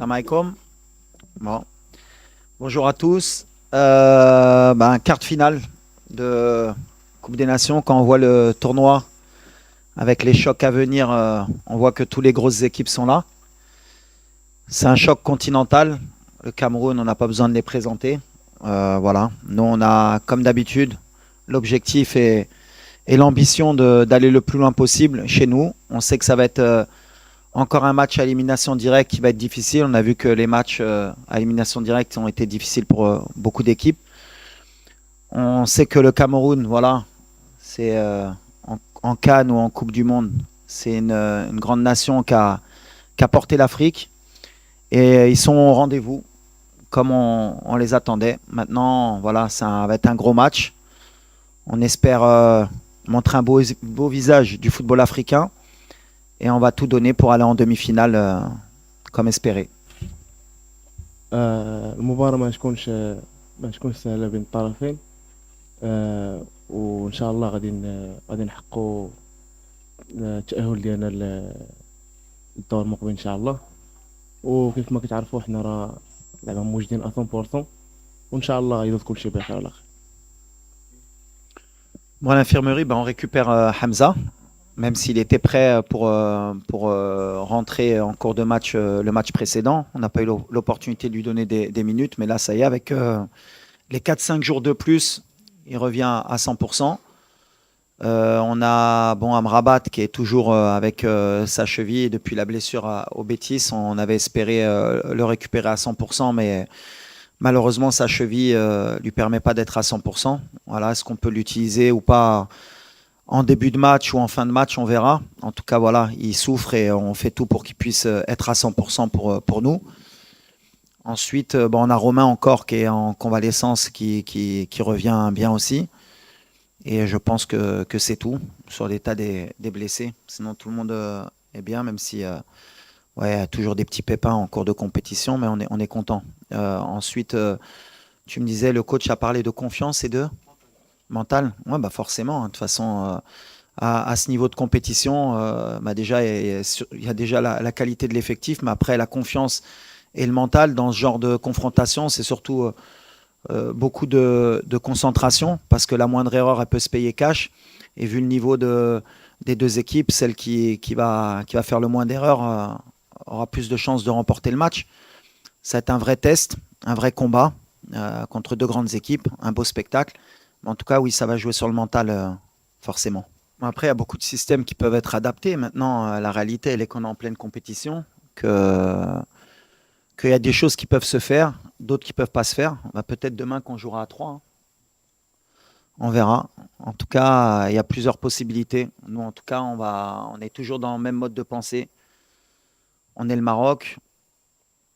Salam alaikum. Bon. Bonjour à tous. Quart de finale de Coupe des Nations. Quand on voit le tournoi avec les chocs à venir, on voit que toutes les grosses équipes sont là. C'est un choc continental. Le Cameroun, on n'a pas besoin de les présenter. Voilà. Nous, on a, comme d'habitude, l'objectif et l'ambition d'aller le plus loin possible chez nous. On sait que ça va être encore un match à élimination directe qui va être difficile. On a vu que les matchs à élimination directe ont été difficiles pour beaucoup d'équipes. On sait que le Cameroun, voilà, c'est en CAN ou en Coupe du Monde, c'est une grande nation qui a porté l'Afrique. Et ils sont au rendez-vous, comme on les attendait. Maintenant, voilà, ça va être un gros match. On espère montrer un beau visage du football africain. Et on va tout donner pour aller en demi-finale comme espéré. المباراة ما تكونش سهلة بين الطرفين. وإن شاء الله غادي نحققوا التأهل ديالنا للدور المقبل إن شاء الله. وكيف ما كتعرفوا حنا راه زعما موجودين 100%. وإن شاء الله غيدوز كلشي بخير على خير. Bon, à l'infirmerie, on récupère Hamza, même s'il était prêt pour rentrer en cours de match le match précédent. On n'a pas eu l'opportunité de lui donner des minutes, mais là, ça y est, avec les 4-5 jours de plus, il revient à 100%. On a Amrabat qui est toujours avec sa cheville depuis la blessure au Betis. On avait espéré le récupérer à 100%, mais malheureusement, sa cheville lui permet pas d'être à 100%. Voilà, est-ce qu'on peut l'utiliser ou pas en début de match ou en fin de match, on verra. En tout cas, voilà, il souffre et on fait tout pour qu'il puisse être à 100% pour nous. Ensuite, on a Romain encore qui est en convalescence, qui revient bien aussi. Et je pense que c'est tout sur l'état des blessés. Sinon, tout le monde est bien, même si il y a toujours des petits pépins en cours de compétition, mais on est content. Ensuite, tu me disais, le coach a parlé de confiance et de mental. Ouais, forcément. De toute façon, à ce niveau de compétition, déjà, il y a déjà la qualité de l'effectif, mais après, la confiance et le mental dans ce genre de confrontation, c'est surtout beaucoup de concentration, parce que la moindre erreur, elle peut se payer cash. Et vu le niveau des deux équipes, celle qui va faire le moins d'erreurs aura plus de chances de remporter le match. Ça va être un vrai test, un vrai combat contre deux grandes équipes, un beau spectacle. Mais en tout cas, oui, ça va jouer sur le mental, forcément. Après, il y a beaucoup de systèmes qui peuvent être adaptés. Maintenant, la réalité, elle est qu'on est en pleine compétition, qu'il y a des choses qui peuvent se faire, d'autres qui ne peuvent pas se faire. Peut-être demain qu'on jouera à 3. Hein. On verra. En tout cas, il y a plusieurs possibilités. Nous, en tout cas, on est toujours dans le même mode de pensée. On est le Maroc.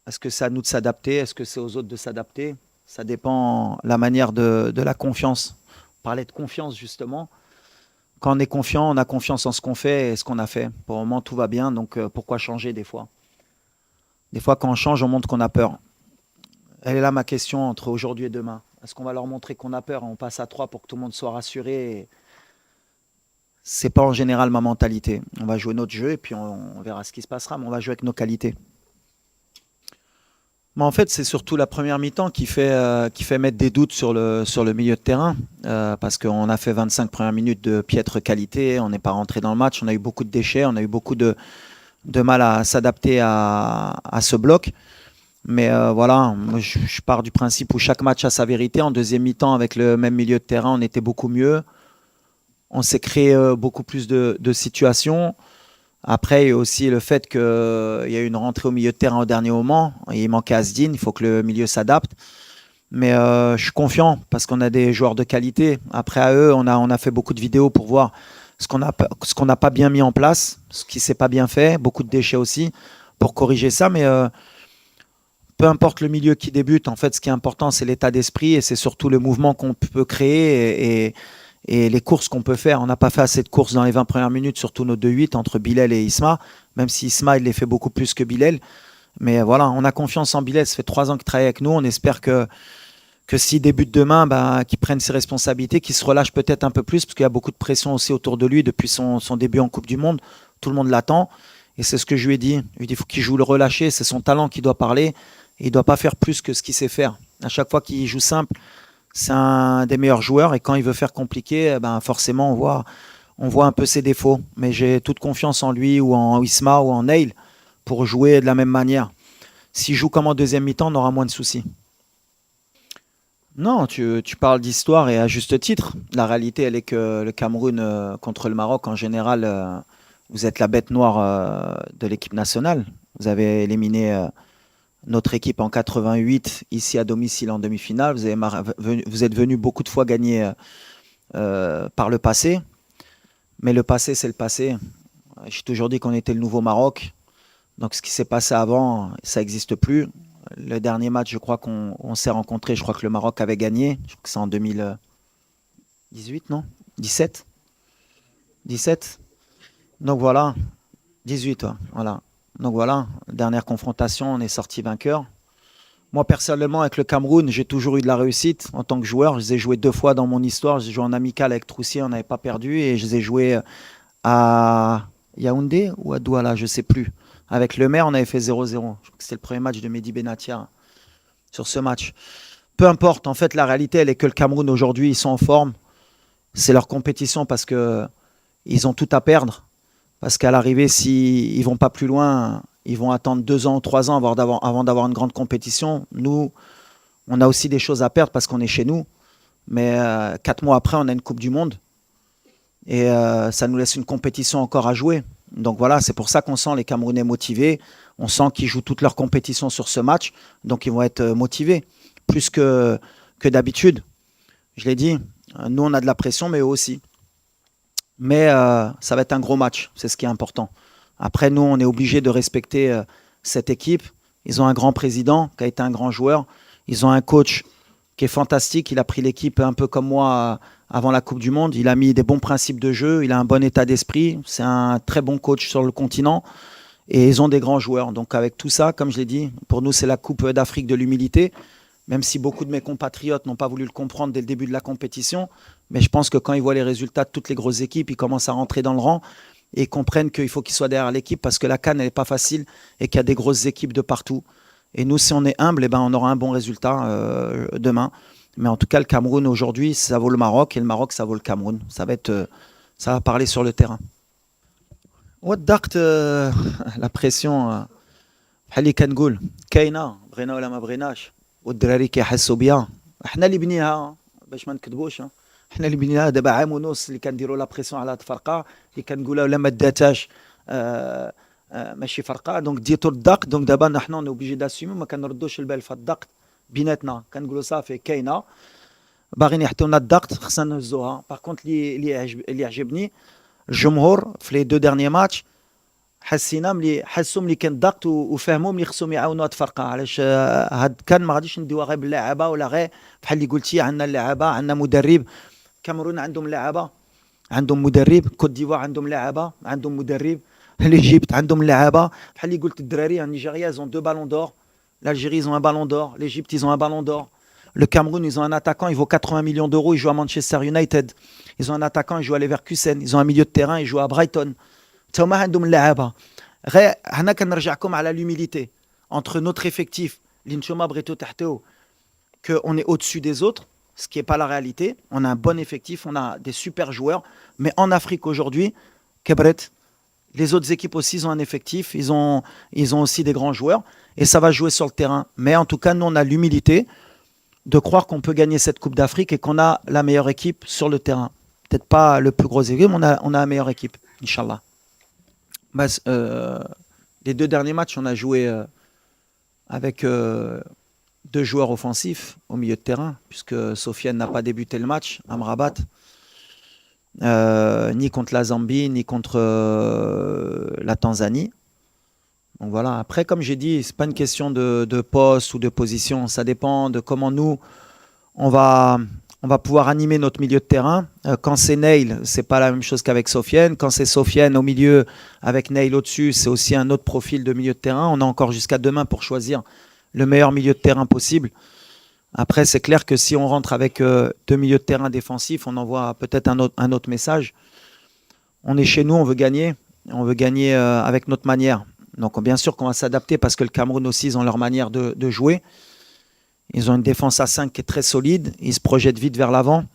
Est-ce que c'est à nous de s'adapter? Est-ce que c'est aux autres de s'adapter? Ça dépend la manière de la confiance. On parlait de confiance, justement. Quand on est confiant, on a confiance en ce qu'on fait et ce qu'on a fait. Pour le moment, tout va bien, donc pourquoi changer des fois? Des fois, quand on change, on montre qu'on a peur. Elle est là ma question entre aujourd'hui et demain. Est-ce qu'on va leur montrer qu'on a peur et on passe à 3 pour que tout le monde soit rassuré? C'est pas en général ma mentalité. On va jouer notre jeu et puis on verra ce qui se passera, mais on va jouer avec nos qualités. Mais en fait, c'est surtout la première mi-temps qui fait mettre des doutes sur le milieu de terrain. Parce qu'on a fait 25 premières minutes de piètre qualité, on n'est pas rentré dans le match, on a eu beaucoup de déchets, on a eu beaucoup de mal à s'adapter à ce bloc. Mais voilà, moi, je pars du principe où chaque match a sa vérité. En deuxième mi-temps, avec le même milieu de terrain, on était beaucoup mieux. On s'est créé beaucoup plus de situations. Après, il y a aussi le fait qu'il y a eu une rentrée au milieu de terrain au dernier moment. Il manquait Asdin, il faut que le milieu s'adapte. Mais je suis confiant parce qu'on a des joueurs de qualité. Après, à eux, on a fait beaucoup de vidéos pour voir ce qu'on n'a pas bien mis en place, ce qui ne s'est pas bien fait. Beaucoup de déchets aussi pour corriger ça. Mais peu importe le milieu qui débute, en fait, ce qui est important, c'est l'état d'esprit et c'est surtout le mouvement qu'on peut créer et les courses qu'on peut faire. On n'a pas fait assez de courses dans les 20 premières minutes, surtout nos 2-8 entre Bilal et Isma, même si Isma, il les fait beaucoup plus que Bilal. Mais voilà, on a confiance en Bilal, ça fait 3 ans qu'il travaille avec nous. On espère que s'il débute demain, qu'il prenne ses responsabilités, qu'il se relâche peut-être un peu plus, parce qu'il y a beaucoup de pression aussi autour de lui depuis son début en Coupe du Monde. Tout le monde l'attend. Et c'est ce que je lui ai dit. Je lui ai dit, il faut qu'il joue le relâché, c'est son talent qui doit parler. Et il ne doit pas faire plus que ce qu'il sait faire. À chaque fois qu'il joue simple, c'est un des meilleurs joueurs. Et quand il veut faire compliqué, ben forcément, on voit un peu ses défauts. Mais j'ai toute confiance en lui, ou en Isma, ou en Neil, pour jouer de la même manière. S'il joue comme en deuxième mi-temps, on aura moins de soucis. Non, tu parles d'histoire et à juste titre. La réalité, elle est que le Cameroun contre le Maroc, en général, vous êtes la bête noire de l'équipe nationale. Vous avez éliminé notre équipe en 88, ici à domicile en demi-finale. Vous êtes venu beaucoup de fois gagner par le passé. Mais le passé, c'est le passé. J'ai toujours dit qu'on était le nouveau Maroc. Donc ce qui s'est passé avant, ça n'existe plus. Le dernier match, je crois qu'on s'est rencontrés, je crois que le Maroc avait gagné. Je crois que c'est en 2018, non? 17? 17? Donc voilà, 18, ouais, voilà. Donc voilà, dernière confrontation, on est sorti vainqueur. Moi, personnellement, avec le Cameroun, j'ai toujours eu de la réussite en tant que joueur. Je les ai joués 2 fois dans mon histoire. J'ai joué en amical avec Troussier, on n'avait pas perdu. Et je les ai joués à Yaoundé ou à Douala, je ne sais plus. Avec le maire, on avait fait 0-0. Je crois que c'était le premier match de Mehdi Benatia sur ce match. Peu importe, en fait, la réalité, elle est que le Cameroun, aujourd'hui, ils sont en forme. C'est leur compétition parce qu'ils ont tout à perdre. Parce qu'à l'arrivée, s'ils ne vont pas plus loin, ils vont attendre 2 ans ou 3 ans avant d'avoir une grande compétition. Nous, on a aussi des choses à perdre parce qu'on est chez nous. Mais 4 mois après, on a une Coupe du Monde. Et ça nous laisse une compétition encore à jouer. Donc voilà, c'est pour ça qu'on sent les Camerounais motivés. On sent qu'ils jouent toute leur compétition sur ce match. Donc ils vont être motivés. Plus que d'habitude. Je l'ai dit, nous on a de la pression, mais eux aussi. Mais ça va être un gros match, c'est ce qui est important. Après, nous, on est obligé de respecter cette équipe. Ils ont un grand président qui a été un grand joueur. Ils ont un coach qui est fantastique. Il a pris l'équipe un peu comme moi avant la Coupe du Monde. Il a mis des bons principes de jeu. Il a un bon état d'esprit. C'est un très bon coach sur le continent. Et ils ont des grands joueurs. Donc avec tout ça, comme je l'ai dit, pour nous, c'est la Coupe d'Afrique de l'humilité. Même si beaucoup de mes compatriotes n'ont pas voulu le comprendre dès le début de la compétition. Mais je pense que quand ils voient les résultats de toutes les grosses équipes, ils commencent à rentrer dans le rang et comprennent qu'il faut qu'ils soient derrière l'équipe parce que la CAN, elle n'est pas facile et qu'il y a des grosses équipes de partout. Et nous, si on est humble, eh ben, on aura un bon résultat demain. Mais en tout cas, le Cameroun, aujourd'hui, ça vaut le Maroc et le Maroc, ça vaut le Cameroun. Ça va parler sur le terrain. والضغط la pression بحال اللي كنقول كاينه بغينا ولا ما بغيناش والدراري كيحسوا بها احنا اللي بنيها باش ما نكذبوش احنا اللي بنيناها دابا عام ونص اللي كنديروا لا بريسيون على هاد الفرقه اللي كنقولها ولا ما داتاش ماشي فرقه دونك ديتو الضغط دونك دابا نحن اون اوبليجي داسيومي ما كنردوش البال في الضغط بيناتنا كنقولوا صافي كاينه باغيين يحطوا لنا الضغط خصنا نهزوها باغ كونت اللي عجبني الجمهور في لي 2 ديرنيي ماتش حسوا ملي كان ضغط وفهموا ملي خصهم يعاونوا هاد الفرقه علاش هاد كان ما غاديش نديوها غير باللاعبه ولا غير بحال اللي قلتي عندنا اللاعبه عندنا مدرب كاميرون عندهم لاعبه عندهم مدرب كوت ديفوار عندهم لاعبه عندهم مدرب l'Égypte عندهم لاعبه بحال اللي قلت الدراري النيجيريا ils ont 2 ballons d'or l'Algérie ils ont un ballon d'or l'Égypte ils ont un ballon d'or le Cameroun ils ont un attaquant il vaut 80 millions d'euros il joue à Manchester United ils ont un attaquant il joue à Leverkusen ils ont un milieu de terrain il joue à Brighton تما عندهم اللعابه غير هنا كنرجعكم على l'humilité entre notre effectif اللي نتوما بغيتو تحتوه que on est au-dessus des autres ce qui n'est pas la réalité on a un bon effectif on a des super joueurs mais en Afrique aujourd'hui كبرت les autres équipes aussi ils ont un effectif ils ont aussi des grands joueurs et ça va jouer sur le terrain mais en tout cas nous on a l'humilité de croire qu'on peut gagner cette Coupe d'Afrique et qu'on a la meilleure équipe sur le terrain peut-être pas le plus gros équipe mais on a la meilleure équipe Inch'Allah. Bah, les 2 derniers matchs, on a joué avec 2 joueurs offensifs au milieu de terrain, puisque Sofiane n'a pas débuté le match, Amrabat, ni contre la Zambie, ni contre la Tanzanie. Donc voilà. Après, comme j'ai dit, c'est pas une question de poste ou de position, ça dépend de comment nous, on va pouvoir animer notre milieu de terrain. Quand c'est Neil, c'est pas la même chose qu'avec Sofiane. Quand c'est Sofiane au milieu, avec Neil au-dessus, c'est aussi un autre profil de milieu de terrain. On a encore jusqu'à demain pour choisir le meilleur milieu de terrain possible. Après, c'est clair que si on rentre avec 2 milieux de terrain défensifs, on envoie peut-être un autre message. On est chez nous, on veut gagner. On veut gagner avec notre manière. Donc bien sûr qu'on va s'adapter parce que le Cameroun aussi, ils ont leur manière de jouer. Ils ont une défense à 5 qui est très solide. Ils se projettent vite vers l'avant.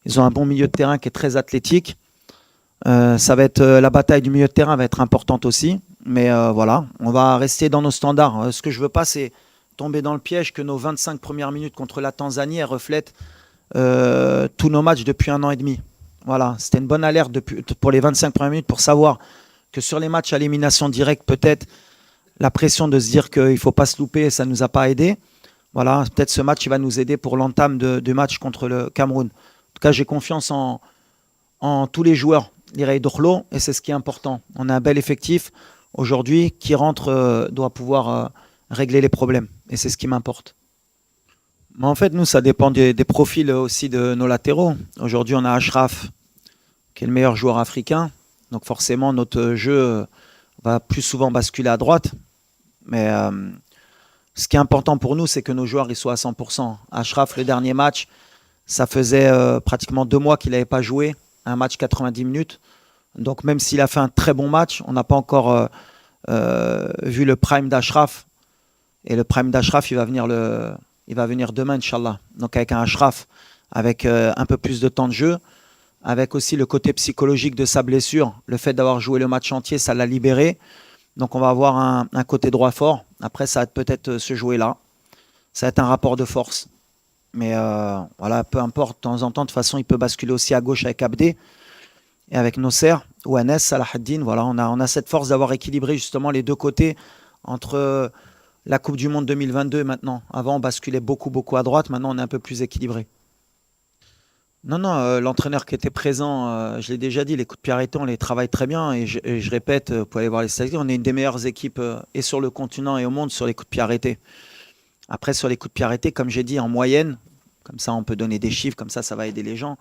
Ils ont un bon milieu de terrain qui est très athlétique. Ça va être la bataille du milieu de terrain va être importante aussi. Mais voilà, on va rester dans nos standards. Ce que je veux pas, c'est tomber dans le piège que nos 25 premières minutes contre la Tanzanie reflètent tous nos matchs depuis 1 an et demi. Voilà, c'était une bonne alerte pour les 25 premières minutes pour savoir que sur les matchs à élimination directe, peut-être la pression de se dire qu'il ne faut pas se louper, ça ne nous a pas aidé. Voilà, peut-être ce match il va nous aider pour l'entame du match contre le Cameroun. En tout cas, j'ai confiance en tous les joueurs, l'Irei Dorlo, et c'est ce qui est important. On a un bel effectif aujourd'hui qui rentre, doit pouvoir régler les problèmes, et c'est ce qui m'importe. Mais en fait, nous, ça dépend des profils aussi de nos latéraux. Aujourd'hui, on a Ashraf, qui est le meilleur joueur africain. Donc forcément, notre jeu va plus souvent basculer à droite. Mais ce qui est important pour nous, c'est que nos joueurs ils soient à 100%. Ashraf, le dernier match, ça faisait pratiquement 2 mois qu'il n'avait pas joué. Un match 90 minutes. Donc même s'il a fait un très bon match, on n'a pas encore vu le prime d'Ashraf. Et le prime d'Ashraf, il va venir demain, Inch'Allah. Donc avec un Ashraf, avec un peu plus de temps de jeu, avec aussi le côté psychologique de sa blessure. Le fait d'avoir joué le match entier, ça l'a libéré. Donc on va avoir un côté droit fort. Après, ça va peut-être se jouer là. Ça va être un rapport de force. Mais voilà, peu importe, de temps en temps, de toute façon, il peut basculer aussi à gauche avec Abdé et avec Nosser ou Anes, Salahaddin. Voilà, on a cette force d'avoir équilibré justement les deux côtés entre la Coupe du Monde 2022 et maintenant. Avant, on basculait beaucoup à droite. Maintenant, on est un peu plus équilibré. Non, non, l'entraîneur qui était présent, je l'ai déjà dit, les coups de pied arrêtés, on les travaille très bien. Et je répète, vous pouvez aller voir les statistiques, on est une des meilleures équipes et sur le continent et au monde sur les coups de pied arrêtés. Après, sur les coups de pied arrêtés, comme j'ai dit, en moyenne, comme ça on peut donner des chiffres, comme ça va aider les gens.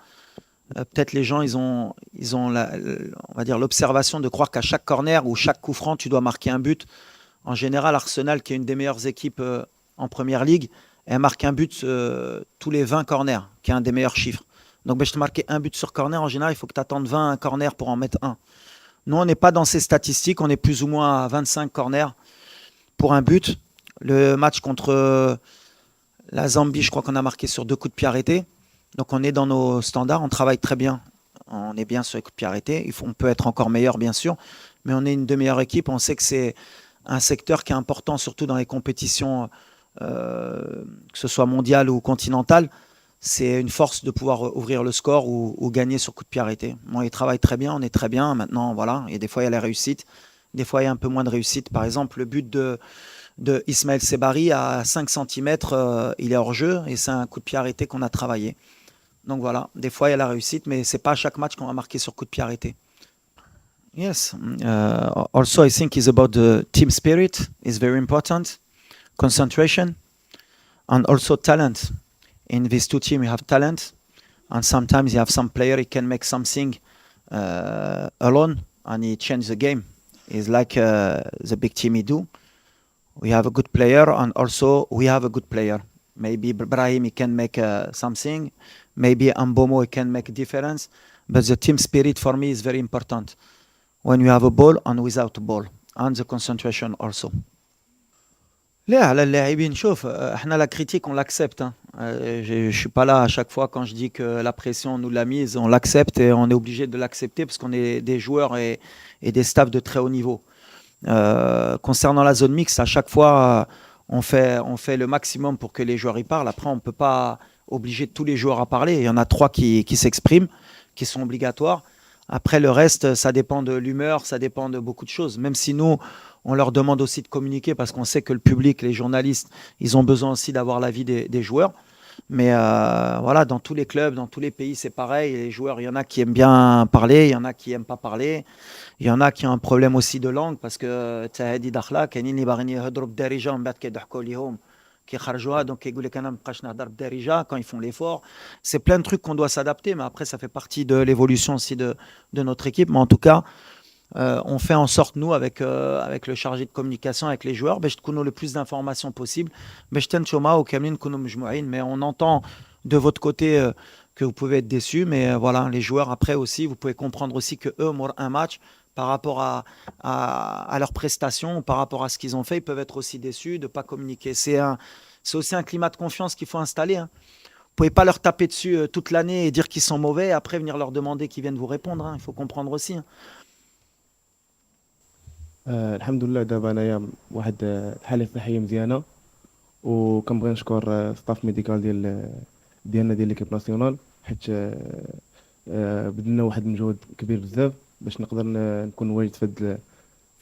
Peut-être les gens, ils ont on va dire l'observation de croire qu'à chaque corner ou chaque coup franc, tu dois marquer un but. En général, Arsenal, qui est une des meilleures équipes en Première Ligue, elle marque un but tous les 20 corners, qui est un des meilleurs chiffres. Donc, je te marquer un but sur corner, en général, il faut que tu attendes 20 corners pour en mettre un. Nous, on n'est pas dans ces statistiques, on est plus ou moins à 25 corners pour un but. Le match contre la Zambie, je crois qu'on a marqué sur 2 coups de pied arrêtés. Donc, on est dans nos standards, on travaille très bien. On est bien sur les coups de pied arrêtés. On peut être encore meilleur, bien sûr, mais on est une des meilleures équipes. On sait que c'est un secteur qui est important, surtout dans les compétitions, que ce soit mondiales ou continentales. C'est une force de pouvoir ouvrir le score ou gagner sur coup de pied arrêté. Bon, ils travaillent très bien, on est très bien. Maintenant, voilà, et des fois, il y a la réussite. Des fois, il y a un peu moins de réussite. Par exemple, le but de Ismaël Sebari à 5 cm, il est hors jeu et c'est un coup de pied arrêté qu'on a travaillé. Donc voilà, des fois, il y a la réussite, mais ce n'est pas à chaque match qu'on va marquer sur coup de pied arrêté. Yes. Also, I think it's about the team spirit is very important, concentration, and also talent. In these two teams, you have talent, and sometimes you have some player he can make something alone, and he change the game. It's like the big team he do. We have a good player, and also we have a good player. Maybe Brahim he can make something. Maybe Ambomo he can make a difference. But the team spirit for me is very important. When you have a ball and without a ball, and the concentration also. لا على اللاعبين شوف احنا la critique on l'accepte hein. Je suis pas là à chaque fois quand je dis que la pression on nous l'a mise, on l'accepte et on est obligé de l'accepter parce qu'on est des joueurs et des staffs de très haut niveau. Concernant la zone mixte, à chaque fois on fait le maximum pour que les joueurs y parlent. Après on peut pas obliger tous les joueurs à parler. Il y en a 3 qui s'expriment, qui sont obligatoires. Après le reste, ça dépend de l'humeur, ça dépend de beaucoup de choses. Même si nous on leur demande aussi de communiquer parce qu'on sait que le public, les journalistes, ils ont besoin aussi d'avoir l'avis des joueurs. Mais voilà, dans tous les clubs, dans tous les pays, c'est pareil. Les joueurs, il y en a qui aiment bien parler, il y en a qui n'aiment pas parler. Il y en a qui ont un problème aussi de langue parce que quand ils font l'effort. C'est plein de trucs qu'on doit s'adapter, mais après, ça fait partie de l'évolution aussi de notre équipe. Mais en tout cas, on fait en sorte, nous, avec le chargé de communication, avec les joueurs, je te le plus d'informations possible. Mais on entend de votre côté que vous pouvez être déçus, mais voilà, les joueurs, après aussi, vous pouvez comprendre aussi que eux, un match, par rapport à leurs prestations, par rapport à ce qu'ils ont fait, ils peuvent être aussi déçus de ne pas communiquer. C'est aussi un climat de confiance qu'il faut installer, hein. Vous ne pouvez pas leur taper dessus toute l'année et dire qu'ils sont mauvais, et après venir leur demander qu'ils viennent vous répondre, hein. Il faut comprendre aussi, hein. الحمد لله دابا انايا واحد الحاله الصحيه مزيانه، وكنبغي نشكر ستاف ميديكال ديالنا ديال ليكيب ناسيونال، حيت بذلنا واحد المجهود كبير بزاف باش نقدر نكون واجد في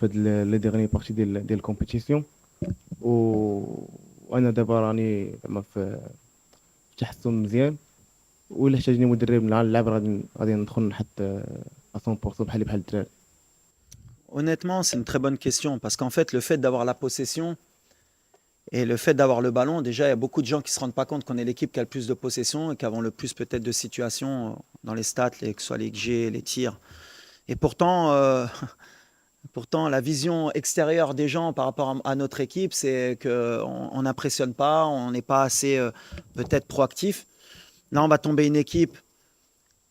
هاد لي ديغني بارتي ديال الكومبيتيسيون. وانا دابا راني زعما في تحسن مزيان، وإلا احتاجني مدرب مع اللعب غادي ندخل نحط 100% بحال الدراري. Honnêtement, c'est une très bonne question parce qu'en fait, le fait d'avoir la possession et le fait d'avoir le ballon, déjà, il y a beaucoup de gens qui ne se rendent pas compte qu'on est l'équipe qui a le plus de possession et qui avons le plus peut-être de situations dans les stats, que ce soit les XG, les tirs. Et pourtant, pourtant, la vision extérieure des gens par rapport à notre équipe, c'est qu'on n'impressionne pas, on n'est pas assez peut-être proactif. Là, on va tomber une équipe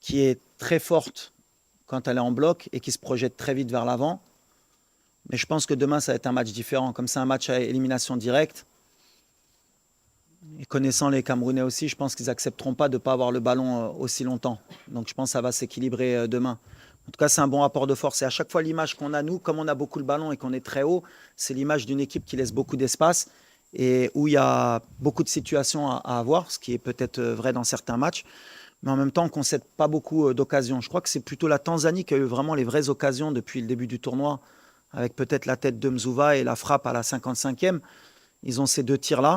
qui est très forte quand elle est en bloc et qui se projette très vite vers l'avant. Mais je pense que demain, ça va être un match différent. Comme c'est un match à élimination directe, et connaissant les Camerounais aussi, je pense qu'ils n'accepteront pas de ne pas avoir le ballon aussi longtemps. Donc je pense que ça va s'équilibrer demain. En tout cas, c'est un bon rapport de force. Et à chaque fois, l'image qu'on a, nous, comme on a beaucoup le ballon et qu'on est très haut, c'est l'image d'une équipe qui laisse beaucoup d'espace et où il y a beaucoup de situations à avoir, ce qui est peut-être vrai dans certains matchs. Mais en même temps, on ne concède pas beaucoup d'occasions. Je crois que c'est plutôt la Tanzanie qui a eu vraiment les vraies occasions depuis le début du tournoi, avec peut-être la tête de Mzouva et la frappe à la 55e. Ils ont ces deux tirs-là.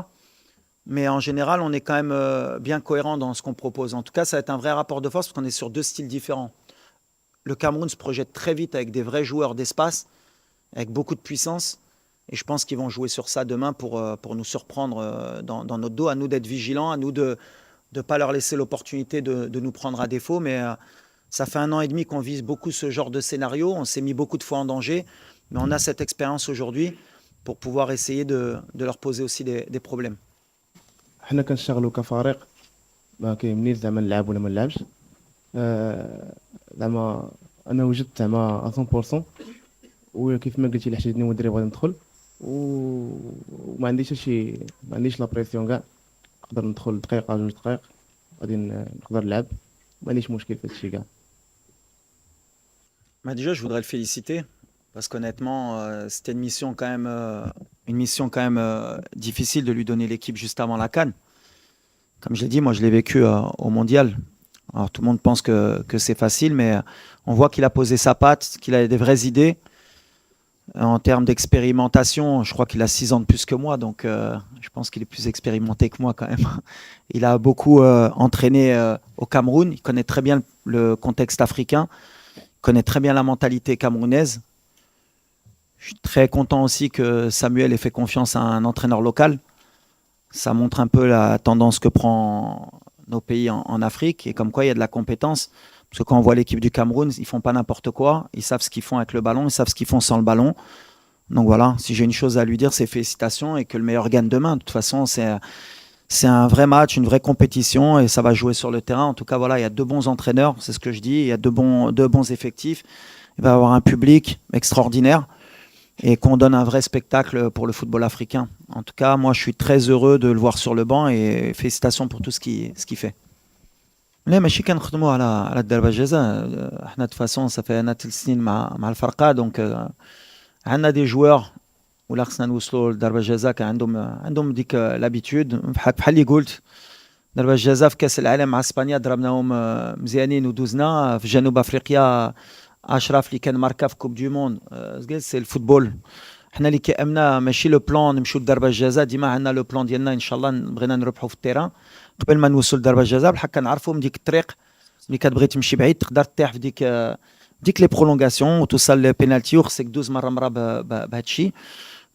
Mais en général, on est quand même bien cohérent dans ce qu'on propose. En tout cas, ça va être un vrai rapport de force parce qu'on est sur deux styles différents. Le Cameroun se projette très vite avec des vrais joueurs d'espace, avec beaucoup de puissance. Et je pense qu'ils vont jouer sur ça demain pour nous surprendre dans notre dos. À nous d'être vigilants, à nous de ne pas leur laisser l'opportunité de nous prendre à défaut. Mais ça fait 1 an et demi qu'on vise beaucoup ce genre de scénario. On s'est mis beaucoup de fois en danger. Mais on a cette expérience aujourd'hui pour pouvoir essayer de leur poser aussi des problèmes. حنا كنشتغلوا كفريق، ما كيهمنيش زعما نلعب ولا ما نلعبش. زعما انا وجدت زعما 100%، وكيف ما قلتي لي احتاجني مدرب غادي ندخل، وما عنديش شي ما عنديش لا بريسيون كاع، نقدر ندخل دقيقه 2 دقائق غادي نقدر نلعب، ما عنديش مشكل في هادشي كاع. Déjà, je voudrais le féliciter parce qu'honnêtement, c'était une mission quand même difficile de lui donner l'équipe juste avant la CAN. Comme je l'ai dit, moi je l'ai vécu au mondial. Alors tout le monde pense que c'est facile, mais on voit qu'il a posé sa patte, qu'il a des vraies idées. En termes d'expérimentation, je crois qu'il a 6 ans de plus que moi, donc je pense qu'il est plus expérimenté que moi quand même. Il a beaucoup entraîné au Cameroun, il connaît très bien le contexte africain, il connaît très bien la mentalité camerounaise. Je suis très content aussi que Samuel ait fait confiance à un entraîneur local. Ça montre un peu la tendance que prend nos pays en Afrique et comme quoi il y a de la compétence. Parce que quand on voit l'équipe du Cameroun, ils font pas n'importe quoi. Ils savent ce qu'ils font avec le ballon, ils savent ce qu'ils font sans le ballon. Donc voilà, si j'ai une chose à lui dire, c'est félicitations et que le meilleur gagne demain. De toute façon, c'est un vrai match, une vraie compétition et ça va jouer sur le terrain. En tout cas, voilà, il y a 2 bons entraîneurs, c'est ce que je dis. Il y a 2 bons effectifs. Il va y avoir un public extraordinaire et qu'on donne un vrai spectacle pour le football africain. En tout cas, moi, je suis très heureux de le voir sur le banc et félicitations pour tout ce qu'il fait. لا ماشي كنخدموا على الضربه الجزاء. احنا de toute façon ça fait 3 سنين مع الفرقه دونك عندنا دي جوار ولا خصنا نوصلوا لضربه الجزاء كان عندهم ديك لابيتود بحال اللي قلت. ضربه الجزاء في كاس العالم مع اسبانيا ضربناهم مزيانين ودوزنا في جنوب افريقيا. اشرف اللي كان ماركا في كوب دو موند سي الفوتبول. حنا اللي كيامنا ماشي لو بلان نمشيو لضربه الجزاء، ديما عندنا لو بلان ديالنا ان شاء الله بغينا نربحوا في التيران قبل ما نوصل لضربه الجزاء، بحال كنعرفوا من ديك الطريق ملي كتبغي تمشي بعيد تقدر تطيح في ديك لي برولونغاسيون وتوصل للبينالتي وخصك دوز مره بهذا الشيء.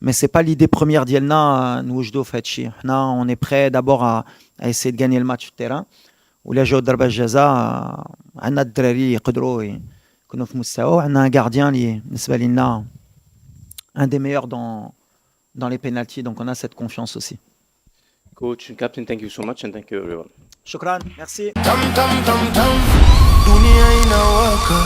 مي سي با ليدي بروميير ديالنا نوجدوا في هذا الشيء. حنا اون اي بري دابور ا ايسي دو غاني الماتش في التيران، ولا جاو ضربه الجزاء عندنا الدراري اللي يقدروا يكونوا في مستوى، وعندنا ان غارديان اللي بالنسبه لنا un des meilleurs dans les pénaltys, donc on a cette confiance aussi. Coach and captain, thank you so much and thank you everyone. Shukran, merci. Dunia inawaka